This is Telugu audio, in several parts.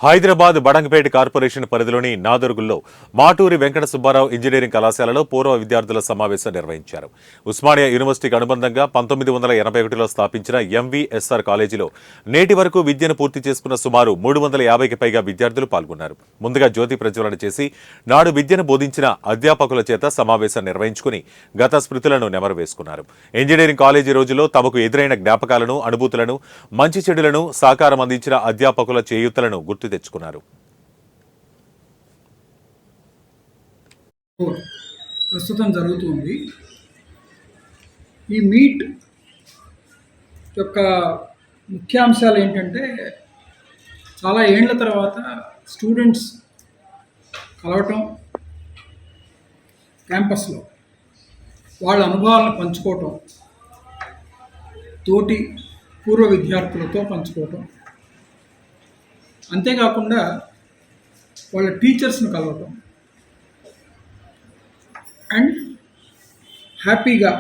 హైదరాబాద్ బడంగపేట కార్పొరేషన్ పరిధిలోని నాదర్గుల్లో మాటూరి వెంకట సుబ్బారావు ఇంజనీరింగ్ కళాశాలలో పూర్వ విద్యార్థుల సమావేశం నిర్వహించారు. ఉస్మానియా యూనివర్సిటీకి అనుబంధంగా 1981లో స్థాపించిన ఎంవీఎస్ఆర్ కాలేజీలో నేటి వరకు విద్యను పూర్తి చేసుకున్న సుమారు 350కి పైగా విద్యార్థులు పాల్గొన్నారు. ముందుగా జ్యోతి ప్రజ్వలన చేసి నాడు విద్యను బోధించిన అధ్యాపకుల చేత సమావేశం నిర్వహించుకుని గత స్మృతులను నెమరువేసుకున్నారు. ఇంజనీరింగ్ కాలేజీ రోజుల్లో తమకు ఎదురైన జ్ఞాపకాలను, అనుభూతులను, మంచి చెడులను సహకారం అందించిన అధ్యాపకుల చేయూతలను గుర్తు తెచ్చుకున్నారు. ప్రస్తుతం జరుగుతుంది. ఈ మీట్ యొక్క ముఖ్యాంశాలు ఏంటంటే, చాలా ఏళ్ల తర్వాత స్టూడెంట్స్ కలవటం, క్యాంపస్లో వాళ్ళ అనుభవాలను పంచుకోవటం, తోటి పూర్వ విద్యార్థులతో పంచుకోవటం, అంతేకాకుండా వాళ్ళ టీచర్స్ను కలవటం అండ్ హ్యాపీగా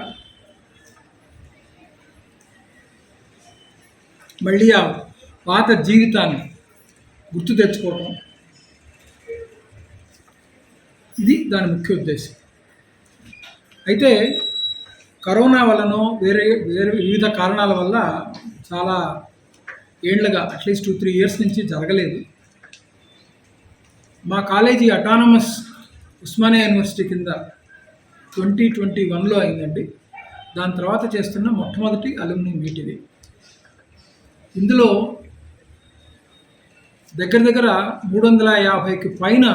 మళ్ళీ ఆ పాత జీవితాన్ని గుర్తు తెచ్చుకోవటం, ఇది దాని ముఖ్య ఉద్దేశం. అయితే కరోనా వలనో వేరే వివిధ కారణాల వల్ల చాలా ఏళ్లుగా అట్లీస్ట్ 2-3 ఇయర్స్ నుంచి జరగలేదు. మా కాలేజీ అటానమస్ ఉస్మానియా యూనివర్సిటీ కింద 2021లో అయిందండి. దాని తర్వాత చేస్తున్న మొట్టమొదటి అలుమ్ని మీట్ ఇది. ఇందులో దగ్గర 350కి పైన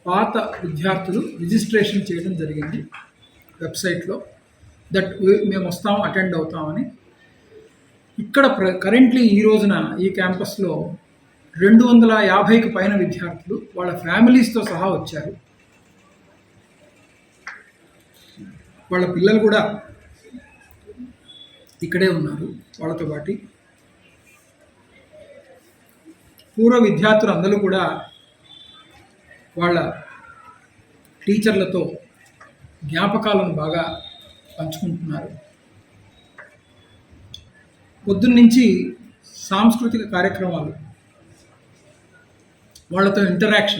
పాత విద్యార్థులు రిజిస్ట్రేషన్ చేయడం జరిగింది వెబ్సైట్లో. దట్ మేము వస్తాం, అటెండ్ అవుతామని. ఇక్కడ కరెంట్లీ ఈ రోజున ఈ క్యాంపస్లో 250కి పైన విద్యార్థులు వాళ్ళ ఫ్యామిలీస్తో సహా వచ్చారు. వాళ్ళ పిల్లలు కూడా ఇక్కడే ఉన్నారు వాళ్ళతో పాటు. పూర్వ విద్యార్థులు అందరూ కూడా వాళ్ళ టీచర్లతో జ్ఞాపకాలను బాగా పంచుకుంటున్నారు. పొద్దున్నుంచి సాంస్కృతిక కార్యక్రమాలు, వాళ్ళతో ఇంటరాక్షన్